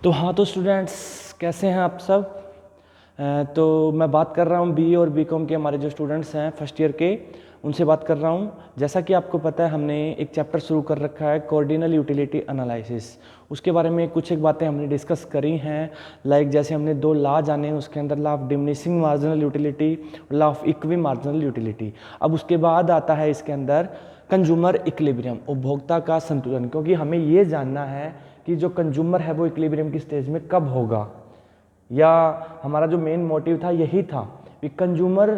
तो हाँ, तो स्टूडेंट्स कैसे हैं आप सब। तो मैं बात कर रहा हूँ बीए और बीकॉम के हमारे जो स्टूडेंट्स हैं फर्स्ट ईयर के, उनसे बात कर रहा हूँ। जैसा कि आपको पता है हमने एक चैप्टर शुरू कर रखा है कोऑर्डिनल यूटिलिटी एनालिसिस। उसके बारे में कुछ एक बातें हमने डिस्कस करी हैं। लाइक जैसे हमने दो लॉ जाने, उसके अंदर law of diminishing marginal utility, law of equi marginal utility. अब उसके बाद आता है इसके अंदर कंज्यूमर इक्विलिब्रियम, उपभोक्ता का संतुलन। क्योंकि हमें ये जानना है कि जो कंज्यूमर है वो इक्विलिब्रियम की स्टेज में कब होगा, या हमारा जो मेन मोटिव था यही था कि कंज्यूमर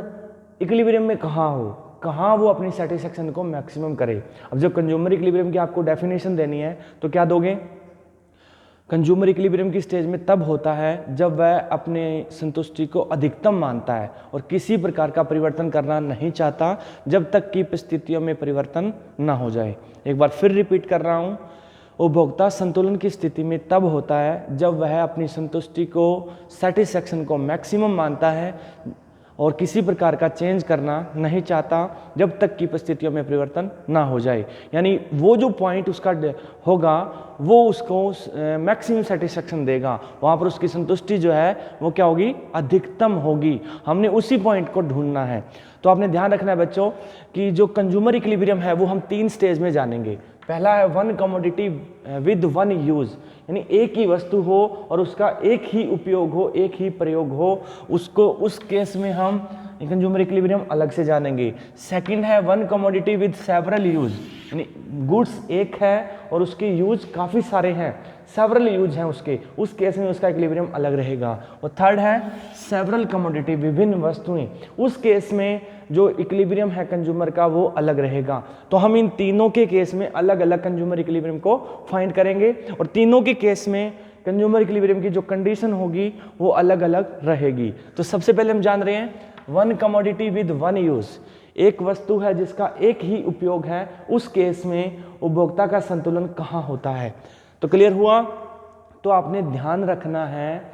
इक्विलिब्रियम में कहाँ हो, कहाँ वो अपनी सेटिस्फेक्शन को मैक्सिमम करे। अब जब कंज्यूमर इक्विलिब्रियम की आपको डेफिनेशन देनी है तो क्या दोगे? कंज्यूमर इक्विलिब्रियम की स्टेज में तब होता है जब वह अपने संतुष्टि को अधिकतम मानता है और किसी प्रकार का परिवर्तन करना नहीं चाहता जब तक कि परिस्थितियों में परिवर्तन ना हो जाए। एक बार फिर रिपीट कर रहा हूँ, उपभोक्ता संतुलन की स्थिति में तब होता है जब वह अपनी संतुष्टि को, सेटिस्फैक्शन को मैक्सिमम मानता है और किसी प्रकार का चेंज करना नहीं चाहता जब तक कि परिस्थितियों में परिवर्तन ना हो जाए। यानी वो जो पॉइंट उसका होगा वो उसको मैक्सिमम सेटिस्फैक्शन देगा, वहाँ पर उसकी संतुष्टि जो है वो क्या होगी? अधिकतम होगी। हमने उसी पॉइंट को ढूंढना है। तो आपने ध्यान रखना है बच्चों कि जो कंज्यूमर इक्विलिब्रियम है वो हम 3 स्टेज में जानेंगे। पहला है one commodity with one use, यानी एक ही वस्तु हो और उसका एक ही उपयोग हो, एक ही प्रयोग हो, उसको उस केस में हम कंज्यूमर इक्विलिब्रियम अलग से जानेंगे। सेकंड है one commodity with several use, यानी गुड्स एक है और उसके यूज काफ़ी सारे हैं, सेवरल यूज हैं उसके, उस केस में उसका इक्विलिब्रियम अलग रहेगा। और थर्ड है सेवरल कमोडिटी, विभिन्न वस्तुएं, उस केस में जो इक्विलिब्रियम है कंज्यूमर का वो अलग रहेगा। तो हम इन तीनों के केस में अलग अलग कंज्यूमर इक्विलिब्रियम को फाइंड करेंगे और तीनों के केस में कंज्यूमर इक्विलिब्रियम की जो कंडीशन होगी वो अलग अलग रहेगी। तो सबसे पहले हम जान रहे हैं one commodity with one use, एक वस्तु है जिसका एक ही उपयोग है, उस केस में उपभोक्ता का संतुलन कहाँ होता है। तो क्लियर हुआ? तो आपने ध्यान रखना है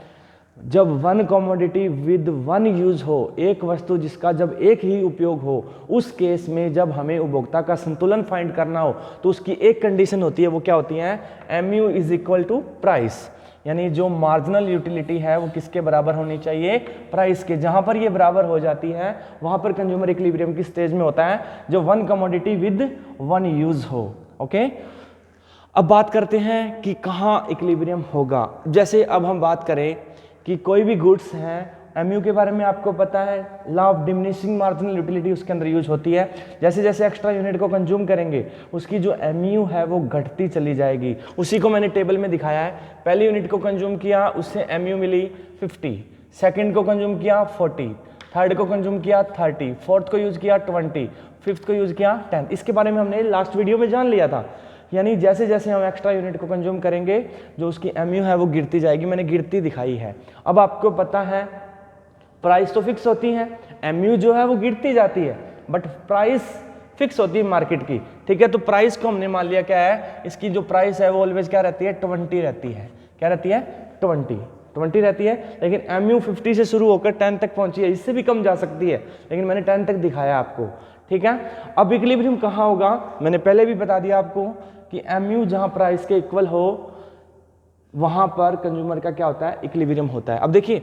जब one commodity with one use हो, एक वस्तु जिसका जब एक ही उपयोग हो, उस केस में जब हमें उपभोक्ता का संतुलन फाइंड करना हो तो उसकी एक कंडीशन होती है, वो क्या होती है? MU is equal to price, यानी जो मार्जिनल यूटिलिटी है वो किसके बराबर होनी चाहिए? प्राइस के। जहां पर ये बराबर हो जाती है वहां पर कंज्यूमर इक्विलिब्रियम की स्टेज में होता है जो one commodity with one use हो। ओके, अब बात करते हैं कि कहाँ इक्विलिब्रियम होगा। जैसे अब हम बात करें कि कोई भी गुड्स हैं, MU के बारे में आपको पता है, law of diminishing marginal utility उसके अंदर यूज होती है। जैसे जैसे एक्स्ट्रा यूनिट को कंज्यूम करेंगे उसकी जो MU है वो घटती चली जाएगी। उसी को मैंने टेबल में दिखाया है। पहली यूनिट को कंज्यूम किया, उससे MU मिली 50, सेकंड को कंज्यूम किया 40, थर्ड को कंज्यूम किया 30, फोर्थ को यूज किया 20, फिफ्थ को यूज किया 10। इसके बारे में हमने लास्ट वीडियो में जान लिया था। यानी जैसे जैसे हम एक्स्ट्रा यूनिट को कंज्यूम करेंगे जो उसकी MU है वो गिरती जाएगी, मैंने गिरती दिखाई है। अब आपको पता है प्राइस तो फिक्स होती है, MU जो है वो गिरती जाती है, बट प्राइस फिक्स होती है मार्केट की। ठीक है, तो प्राइस को हमने मान लिया क्या है, इसकी जो प्राइस है वो ऑलवेज क्या रहती है? 20 रहती है। क्या रहती है? 20 रहती है। लेकिन MU 50 से शुरू होकर 10 तक पहुंची है, इससे भी कम जा सकती है, लेकिन मैंने 10 तक दिखाया आपको। ठीक है, अब इक्विलिब्रियम कहाँ होगा? मैंने पहले भी बता दिया आपको कि MU जहां प्राइस के इक्वल हो वहां पर कंज्यूमर का क्या होता है? इक्विलिब्रियम होता है। अब देखिए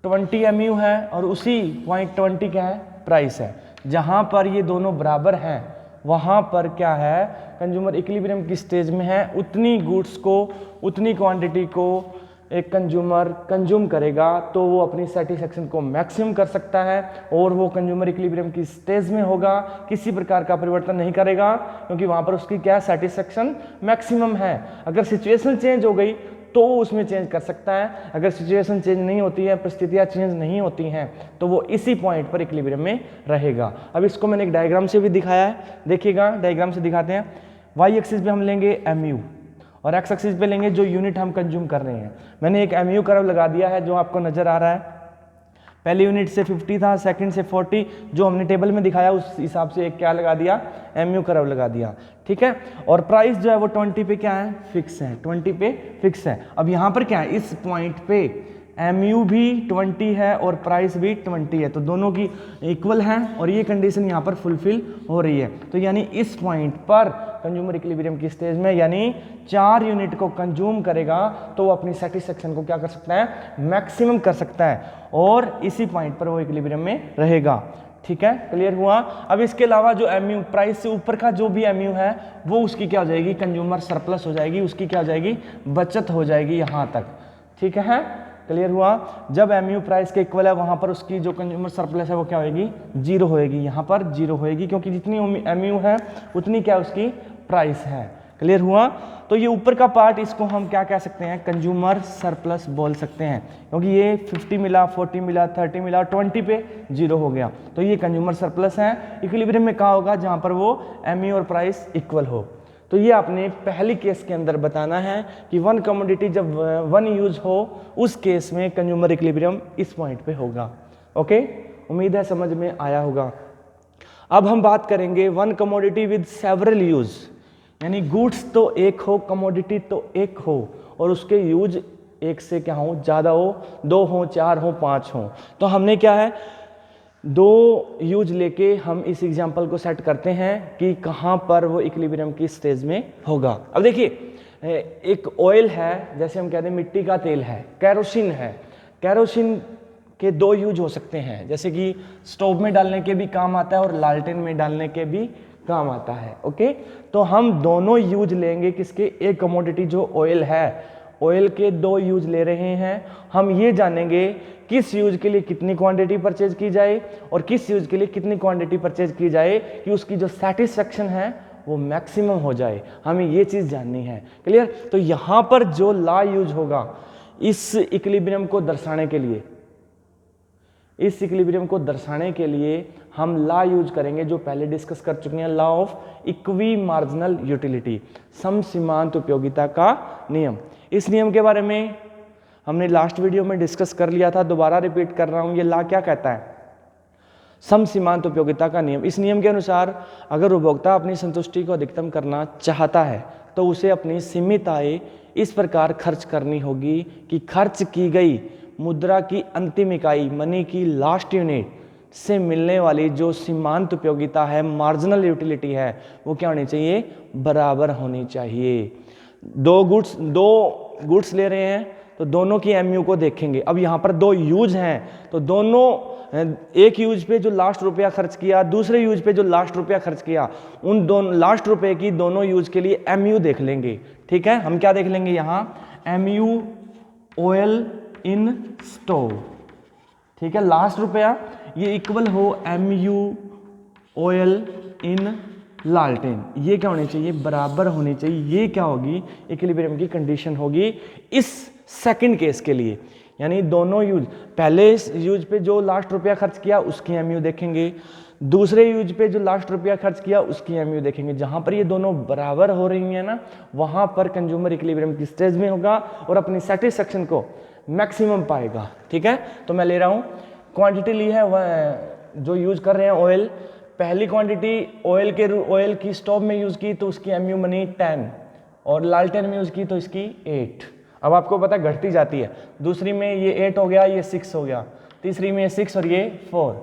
20 MU है और उसी पॉइंट 20 क्या है? प्राइस है। जहां पर ये दोनों बराबर हैं वहां पर क्या है? कंज्यूमर इक्विलिब्रियम की स्टेज में है। उतनी गुड्स को, उतनी क्वांटिटी को एक कंज्यूमर कंज्यूम करेगा तो वो अपनी सेटिस्फैक्शन को मैक्सिमम कर सकता है और वो कंज्यूमर इक्विलिब्रियम की स्टेज में होगा, किसी प्रकार का परिवर्तन नहीं करेगा क्योंकि वहां पर उसकी क्या सेटिस्फैक्शन मैक्सिमम है। अगर सिचुएशन चेंज हो गई तो उसमें चेंज कर सकता है, अगर सिचुएशन चेंज नहीं होती है, परिस्थितियां चेंज नहीं होती हैं तो वो इसी पॉइंट पर इक्विलिब्रियम में रहेगा। अब इसको मैंने एक डायग्राम से भी दिखाया है, देखिएगा डायग्राम से दिखाते हैं। वाई एक्सिस पे हम लेंगे MU और एक्स एक्सिस पे लेंगे जो यूनिट हम कंज्यूम कर रहे हैं। मैंने एक MU कर्व लगा दिया है जो आपको नजर आ रहा है। पहली यूनिट से 50 था, सेकंड से 40, जो हमने टेबल में दिखाया उस हिसाब से एक क्या लगा दिया? MU कर्व लगा दिया। ठीक है, और प्राइस जो है वो 20 पे क्या है? फिक्स है, 20 पे फिक्स है। अब यहाँ पर क्या है? इस पॉइंट पे MU भी 20 है और प्राइस भी 20 है, तो दोनों की इक्वल है और ये कंडीशन यहाँ पर फुलफिल हो रही है। तो यानी इस पॉइंट पर कंज्यूमर इक्विलिब्रियम की स्टेज में यानी 4 यूनिट को कंज्यूम करेगा तो वो अपनी सेटिस्फेक्शन को क्या कर सकता है, मैक्सिमम कर सकता है और इसी पॉइंट पर वो इक्विलिब्रियम में रहेगा। ठीक है, क्लियर हुआ। अब इसके अलावा जो MU प्राइस से ऊपर का जो भी MU है वो उसकी क्या हो जाएगी, कंज्यूमर सरप्लस हो जाएगी, उसकी क्या हो जाएगी, बचत हो जाएगी यहाँ तक। ठीक है, क्लियर हुआ। जब MU प्राइस के इक्वल है वहां पर उसकी जो कंज्यूमर सरप्लस है वो क्या होगी, 0 होएगी, यहाँ पर 0 होएगी क्योंकि जितनी MU है उतनी क्या उसकी प्राइस है। क्लियर हुआ। तो ये ऊपर का पार्ट इसको हम क्या कह सकते हैं, कंज्यूमर सरप्लस बोल सकते हैं क्योंकि ये 50 मिला, 40 मिला, 30 मिला, 20 पे 0 हो गया, तो ये कंज्यूमर सरप्लस है। इक्विलिब्रियम में कहाँ होगा, जहाँ पर वो MU और प्राइस इक्वल हो। तो ये आपने पहली केस के अंदर बताना है कि वन कमोडिटी जब वन यूज हो उस केस में कंज्यूमर इक्विलिब्रियम इस पॉइंट पे होगा। ओके, उम्मीद है समझ में आया होगा। अब हम बात करेंगे one commodity with several use, यानी गुड्स तो एक हो, कमोडिटी तो एक हो और उसके यूज एक से क्या हो, ज़्यादा हो, 2 हो, 4 हो, 5 हो। तो हमने क्या है, 2 यूज लेके हम इस एग्जाम्पल को सेट करते हैं कि कहाँ पर वो इक्विलिब्रियम की स्टेज में होगा। अब देखिए, एक ऑयल है, जैसे हम कहते हैं मिट्टी का तेल है, कैरोसिन है। कैरोसिन के 2 यूज हो सकते हैं, जैसे कि स्टोव में डालने के भी काम आता है और लालटेन में डालने के भी काम आता है। ओके, तो हम दोनों यूज लेंगे किसके, एक कमोडिटी जो ऑयल है, ऑयल के 2 यूज ले रहे हैं। हम ये जानेंगे किस यूज के लिए कितनी क्वांटिटी परचेज की जाए और किस यूज के लिए कितनी क्वांटिटी परचेज की जाए कि उसकी जो सेटिस्फेक्शन है वो मैक्सिमम हो जाए, हमें ये चीज जाननी है। क्लियर। तो यहां पर जो ला यूज होगा इस इक्विलिब्रियम को दर्शाने के लिए, इस इक्विलिब्रियम को दर्शाने के लिए हम ला यूज करेंगे जो पहले डिस्कस कर चुके हैं, law of equi marginal utility, समसीमांत उपयोगिता का नियम। इस नियम के बारे में हमने लास्ट वीडियो में डिस्कस कर लिया था, दोबारा रिपीट कर रहा हूं। ये ला क्या कहता है, समसीमांत उपयोगिता का नियम। इस नियम के अनुसार अगर उपभोक्ता अपनी संतुष्टि को अधिकतम करना चाहता है तो उसे अपनी सीमित आय इस प्रकार खर्च करनी होगी कि खर्च की गई मुद्रा की अंतिम इकाई, मनी की लास्ट यूनिट से मिलने वाली जो सीमांत उपयोगिता है, मार्जिनल यूटिलिटी है, वो क्या होनी चाहिए, बराबर होनी चाहिए। 2 गुड्स ले रहे हैं तो दोनों की MU को देखेंगे। अब यहाँ पर 2 यूज हैं तो दोनों, एक यूज पे जो लास्ट रुपया खर्च किया, दूसरे यूज पे जो लास्ट रुपया खर्च किया, उन दोनों लास्ट रुपए की दोनों यूज के लिए MU देख लेंगे। ठीक है, हम क्या देख लेंगे यहाँ, MU ऑयल इन स्टोव। ठीक है, लास्ट रुपया ये इक्वल हो MU ऑयल इन लालटेन, ये क्या होनी चाहिए, बराबर होनी चाहिए। ये क्या होगी, इक्विलिब्रियम की कंडीशन होगी इस सेकंड केस के लिए। यानी दोनों यूज, पहले यूज पे जो लास्ट रुपया खर्च किया उसकी MU देखेंगे, दूसरे यूज पे जो लास्ट रुपया खर्च किया उसकी MU देखेंगे। जहां पर ये दोनों बराबर हो रही हैं ना, वहां पर कंज्यूमर इक्विलिब्रियम की स्टेज में होगा और अपनी सेटिस्फेक्शन को मैक्सिमम पाएगा। ठीक है, तो मैं ले रहा हूं, क्वांटिटी ली है वह जो यूज कर रहे हैं ऑयल, पहली क्वांटिटी ऑयल की स्टोव में यूज की तो उसकी MU बनी 10 और लालटेन में यूज की तो इसकी 8। अब आपको पता घटती जाती है, दूसरी में ये 8 हो गया, ये 6 हो गया, तीसरी में 6 और ये 4,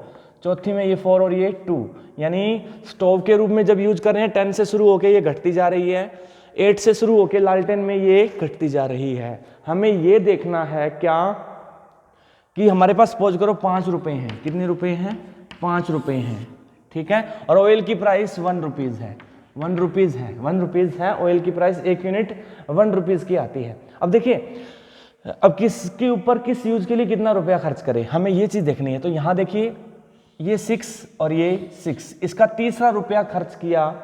चौथी में ये 4 और ये 2। यानी स्टोव के रूप में जब यूज कर रहे हैं 10 से शुरू होकर ये घटती जा रही है, 8 से शुरू होकर लालटेन में ये घटती जा रही है। हमें ये देखना है क्या कि हमारे पास सपोज करो 5 रुपए हैं, कितने रुपए हैं, 5 रुपए हैं। ठीक है, और ऑयल की प्राइस 1 रुपीज है, 1 रुपीज है, 1 रुपीज है ऑयल की प्राइस, 1 यूनिट 1 रुपीज की आती है। अब देखिए, अब किसके ऊपर किस यूज के लिए कितना रुपया खर्च करें, हमें ये चीज देखनी है। तो यहां देखिए, ये 6 और ये 6, इसका तीसरा रुपया खर्च किया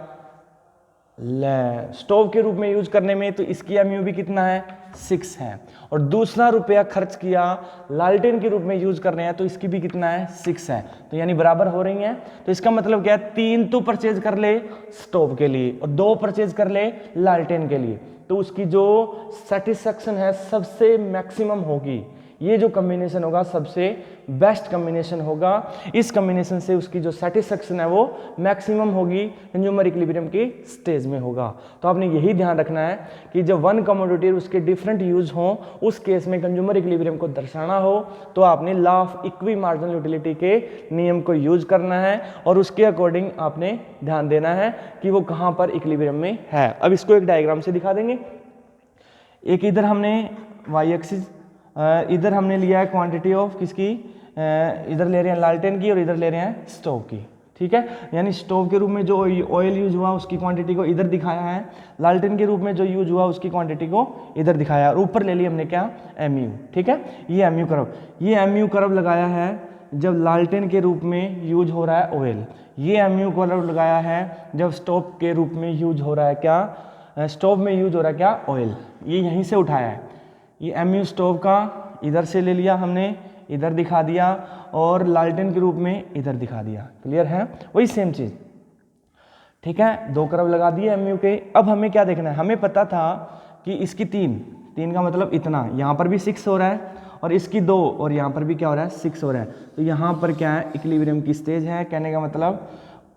स्टोव के रूप में यूज करने में, तो इसकी MU भी कितना है, 6 है, और दूसरा रुपया खर्च किया लालटेन के रूप में यूज कर रहे हैं तो इसकी भी कितना है, 6 है। तो यानी बराबर हो रही हैं। तो इसका मतलब क्या है, 3 तो परचेज कर ले स्टोव के लिए और 2 परचेज कर ले लालटेन के लिए, तो उसकी जो सेटिस्फेक्शन है सबसे मैक्सिमम होगी। ये जो कम्बिनेशन होगा सबसे बेस्ट कम्बिनेशन होगा। इस कम्बिनेशन से उसकी जो सेटिस्फेक्शन है वो मैक्सिमम होगी, कंज्यूमर इक्विलिब्रियम की स्टेज में होगा। तो आपने यही ध्यान रखना है कि जब वन कमोडिटी उसके डिफरेंट यूज हों, उस केस में कंज्यूमर इक्विलिब्रियम को दर्शाना हो तो आपने law of equi marginal utility के नियम को यूज करना है और उसके अकॉर्डिंग आपने ध्यान देना है कि वो कहाँ पर इक्विलिब्रियम में है। अब इसको एक डायग्राम से दिखा देंगे। एक इधर हमने वाई एक्सिस, इधर हमने लिया है क्वांटिटी ऑफ किसकी, इधर ले रहे हैं लालटेन की और इधर ले रहे हैं स्टोव की, ठीक है। यानी स्टोव के रूप में जो ऑयल यूज हुआ उसकी क्वांटिटी को इधर दिखाया है, लालटेन के रूप में जो यूज हुआ उसकी क्वांटिटी को इधर दिखाया है, और ऊपर ले लिया हमने क्या, एमयू, ठीक है। ये एमयू कर्व, ये एमयू कर्व लगाया है जब लालटेन के रूप में यूज हो रहा है ऑयल, ये एमयू कर्व लगाया है जब स्टोव के रूप में यूज हो रहा है क्या, स्टोव में यूज हो रहा है क्या, ऑयल। ये यहीं से उठाया है, ये एमयू स्टोव का इधर से ले लिया हमने, इधर दिखा दिया, और लालटेन के रूप में इधर दिखा दिया। क्लियर है, वही सेम चीज, ठीक है। दो कर्व लगा दिए एमयू के। अब हमें क्या देखना है, हमें पता था कि इसकी तीन का मतलब इतना, यहाँ पर भी 6 हो रहा है और इसकी 2 और यहाँ पर भी क्या हो रहा है, 6 हो रहा है। तो यहाँ पर क्या है, इक्विलिब्रियम की स्टेज है। कहने का मतलब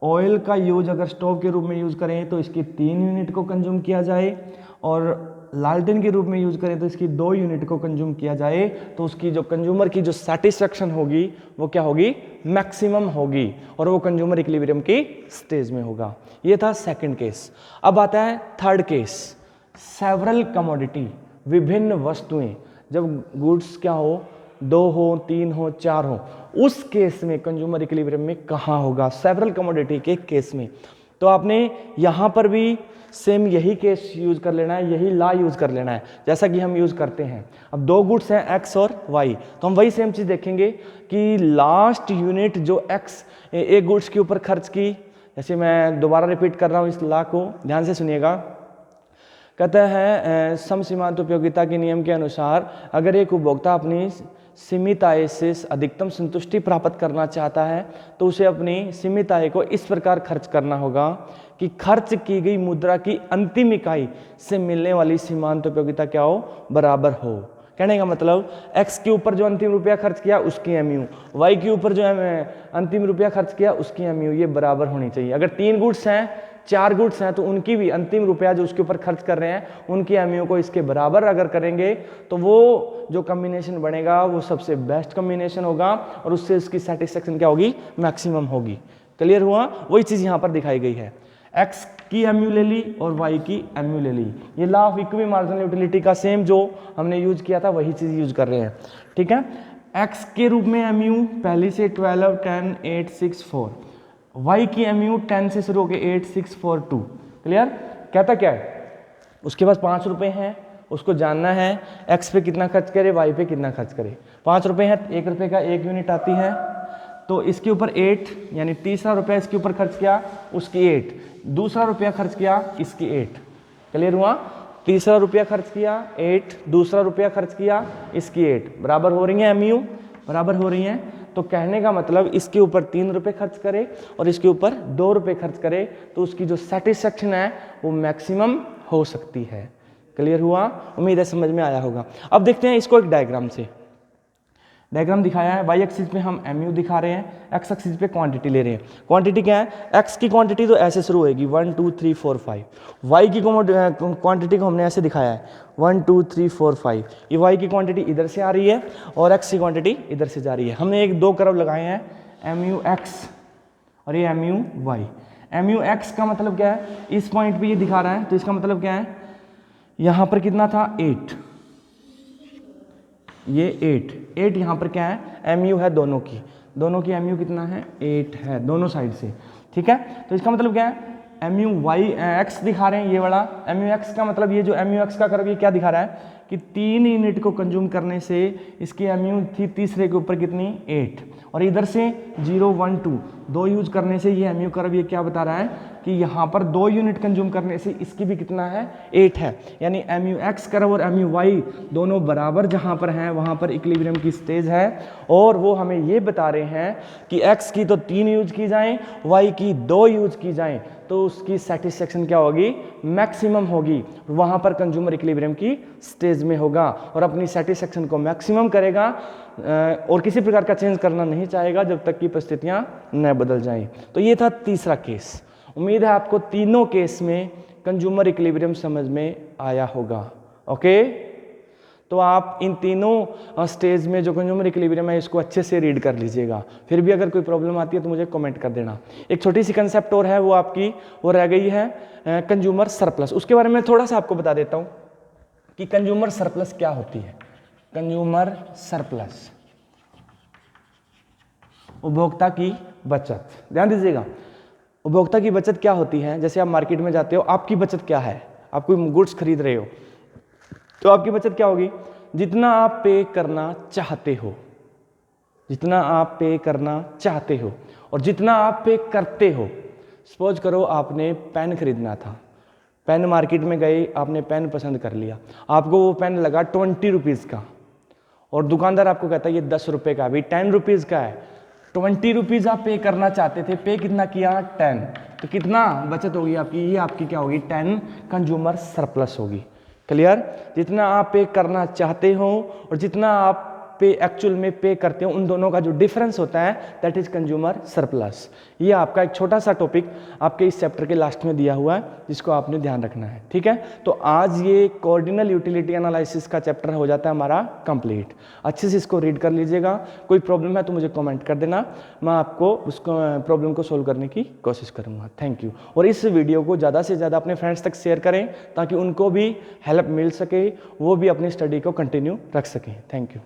ऑयल का यूज अगर स्टोव के रूप में यूज करें तो इसकी 3 यूनिट को कंज्यूम किया जाए, और लालटेन के रूप में यूज करें तो इसकी 2 यूनिट को कंज्यूम किया जाए, तो उसकी जो कंज्यूमर की जो सेटिस्फेक्शन होगी वो क्या होगी, मैक्सिमम होगी, और वो कंज्यूमर इक्विलिब्रियम की स्टेज में होगा। ये था सेकंड केस। अब आता है थर्ड केस, सेवरल कमोडिटी, विभिन्न वस्तुएं, जब गुड्स क्या हो, 2 हो, 3 हो, 4 हो, उस केस में कंज्यूमर इक्विलिब्रियम में कहाँ होगा, सेवरल कमोडिटी के केस में। तो आपने यहाँ पर भी सेम यही केस यूज कर लेना है, यही लॉ यूज कर लेना है जैसा कि हम यूज करते हैं। अब 2 गुड्स हैं एक्स और वाई, तो हम वही सेम चीज देखेंगे कि लास्ट यूनिट जो एक्स एक गुड्स के ऊपर खर्च की, जैसे मैं दोबारा रिपीट कर रहा हूँ इस लॉ को, ध्यान से सुनिएगा। कहता है सम सीमांत उपयोगिता के नियम के अनुसार अगर एक उपभोक्ता अपनी सीमित आय से अधिकतम संतुष्टि प्राप्त करना चाहता है तो उसे अपनी सीमित आय को इस प्रकार खर्च करना होगा कि खर्च की गई मुद्रा की अंतिम इकाई से मिलने वाली सीमांत उपयोगिता क्या हो, बराबर हो। कहने का मतलब x के ऊपर जो अंतिम रुपया खर्च किया उसकी एमयू, y के ऊपर जो अंतिम रुपया खर्च किया उसकी एमयू, ये बराबर होनी चाहिए। अगर 3 गुड्स हैं, 4 गुड्स हैं, तो उनकी भी अंतिम रुपया जो उसके ऊपर खर्च कर रहे हैं उनकी एमयू को इसके बराबर अगर करेंगे तो वो जो कम्बिनेशन बनेगा वो सबसे बेस्ट कम्बिनेशन होगा, और उससे उसकी सेटिस्फेक्शन क्या होगी, मैक्सिमम होगी। क्लियर हुआ, वही चीज़ यहाँ पर दिखाई गई है। x की एमयू ले ली और y की एमयू ले ली, ये law of equi marginal utility का सेम जो हमने यूज किया था वही चीज़ यूज कर रहे हैं, ठीक है। x के रूप में एमयू पहले से 12, 10, 8, 6, 4, y की एमयू 10 से शुरू होकर 8, 6, 4, 2। क्लियर, कहता क्या है, उसके पास 5 रुपए हैं, उसको जानना है x पे कितना खर्च करे, y पे कितना खर्च करे। 5 रुपए है, 1 रुपए का 1 यूनिट आती है, तो इसके ऊपर 8, यानी तीसरा रुपया इसके ऊपर खर्च किया उसकी 8, दूसरा रुपया खर्च किया इसकी 8। क्लियर हुआ, तीसरा रुपया खर्च किया 8, दूसरा रुपया खर्च किया इसकी 8, बराबर हो रही है एमयू, बराबर हो रही हैं। तो कहने का मतलब इसके ऊपर 3 रुपये खर्च करे और इसके ऊपर 2 रुपये खर्च करे तो उसकी जो सेटिस्फेक्शन है वो मैक्सिमम हो सकती है। क्लियर हुआ, उम्मीद है समझ में आया होगा। अब देखते हैं इसको एक डायग्राम से। डायग्राम दिखाया है, वाई एक्सिस पे हम एमयू दिखा रहे हैं, एक्स एक्सिस पे क्वांटिटी ले रहे हैं। क्वांटिटी क्या है, एक्स की क्वांटिटी तो ऐसे शुरू होगी 1 2 3 4 5, वाई की क्वांटिटी को हमने ऐसे दिखाया है 1 2 3 4 5। ये वाई की क्वांटिटी इधर से आ रही है और एक्स की क्वांटिटी इधर से जा रही है। हमने 2 कर्व लगाए हैं, एमयू एक्स और ये एमयू वाई। एमयू एक्स का मतलब क्या है, इस पॉइंट पे ये दिखा रहा है, तो इसका मतलब क्या है, यहाँ पर कितना था 8, ये 8 यहाँ पर क्या है, एमयू है दोनों की एमयू कितना है 8 है दोनों साइड से, ठीक है। तो इसका मतलब क्या है, एमयू वाई एक्स दिखा रहे हैं ये वाला एमयू एक्स का मतलब, ये जो एमयू एक्स का कर्व ये क्या दिखा रहा है कि 3 यूनिट को कंज्यूम करने से इसकी एमयू थी तीसरे के ऊपर कितनी 8, और इधर से 0 1 2 2 यूज करने से ये एमयू कर्व ये क्या बता रहा है कि यहाँ पर 2 यूनिट कंज्यूम करने से इसकी भी कितना है 8 है, यानी MUX कर्व और MUY दोनों बराबर जहाँ पर हैं वहाँ पर इक्विलिब्रियम की स्टेज है। और वो हमें ये बता रहे हैं कि X की तो 3 यूज की जाएं, Y की 2 यूज की जाएं तो उसकी सेटिस्फेक्शन क्या होगी, मैक्सिमम होगी, वहाँ पर कंज्यूमर इक्विलिब्रियम की स्टेज में होगा और अपनी सेटिस्फेक्शन को मैक्सिमम करेगा और किसी प्रकार का चेंज करना नहीं चाहेगा जब तक कि परिस्थितियां न बदल जाएं। तो ये था तीसरा केस। उम्मीद है आपको तीनों केस में कंज्यूमर इक्विलिब्रियम समझ में आया होगा। ओके, तो आप इन तीनों स्टेज में जो कंज्यूमर इक्विलिब्रियम है इसको अच्छे से रीड कर लीजिएगा। फिर भी अगर कोई प्रॉब्लम आती है तो मुझे कमेंट कर देना। एक छोटी सी कंसेप्ट और है, वो आपकी वो रह गई है कंज्यूमर सरप्लस। उसके बारे में थोड़ा सा आपको बता देता हूँ कि कंज्यूमर सरप्लस क्या होती है। कंज्यूमर सरप्लस, उपभोक्ता की बचत। ध्यान दीजिएगा, उपभोक्ता की बचत क्या होती है। जैसे आप मार्केट में जाते हो, आपकी बचत क्या है, आप कोई गुड्स खरीद रहे हो तो आपकी बचत क्या होगी, जितना आप पे करना चाहते हो, जितना आप पे करना चाहते हो और जितना आप पे करते हो। सपोज करो आपने पेन खरीदना था, पेन मार्केट में गए, आपने पेन पसंद कर लिया, आपको वो पेन लगा 20 रुपीज़ का और दुकानदार आपको कहता है ये 10 रुपये का, अभी 10 रुपीज़ का है। 20 रुपीज़ आप पे करना चाहते थे, पे कितना किया 10, तो कितना बचत होगी आपकी, ये आपकी क्या होगी 10 कंज्यूमर सरप्लस होगी। क्लियर, जितना आप पे करना चाहते हो और जितना आप पे एक्चुअल में पे करते हो, उन दोनों का जो डिफरेंस होता है दैट इज कंज्यूमर सरप्लस। ये आपका एक छोटा सा टॉपिक आपके इस चैप्टर के लास्ट में दिया हुआ है जिसको आपने ध्यान रखना है। ठीक है, तो आज ये कोऑर्डिनल यूटिलिटी एनालिसिस का चैप्टर हो जाता है हमारा कंप्लीट। अच्छे से इसको रीड कर लीजिएगा। कोई प्रॉब्लम है तो मुझे कमेंट कर देना, मैं आपको उसको प्रॉब्लम को सोल्व करने की कोशिश करूँगा। Thank you. और इस वीडियो को ज़्यादा से ज़्यादा अपने फ्रेंड्स तक शेयर करें ताकि उनको भी हेल्प मिल सके, वो भी अपनी स्टडी को कंटिन्यू रख सकें। Thank you.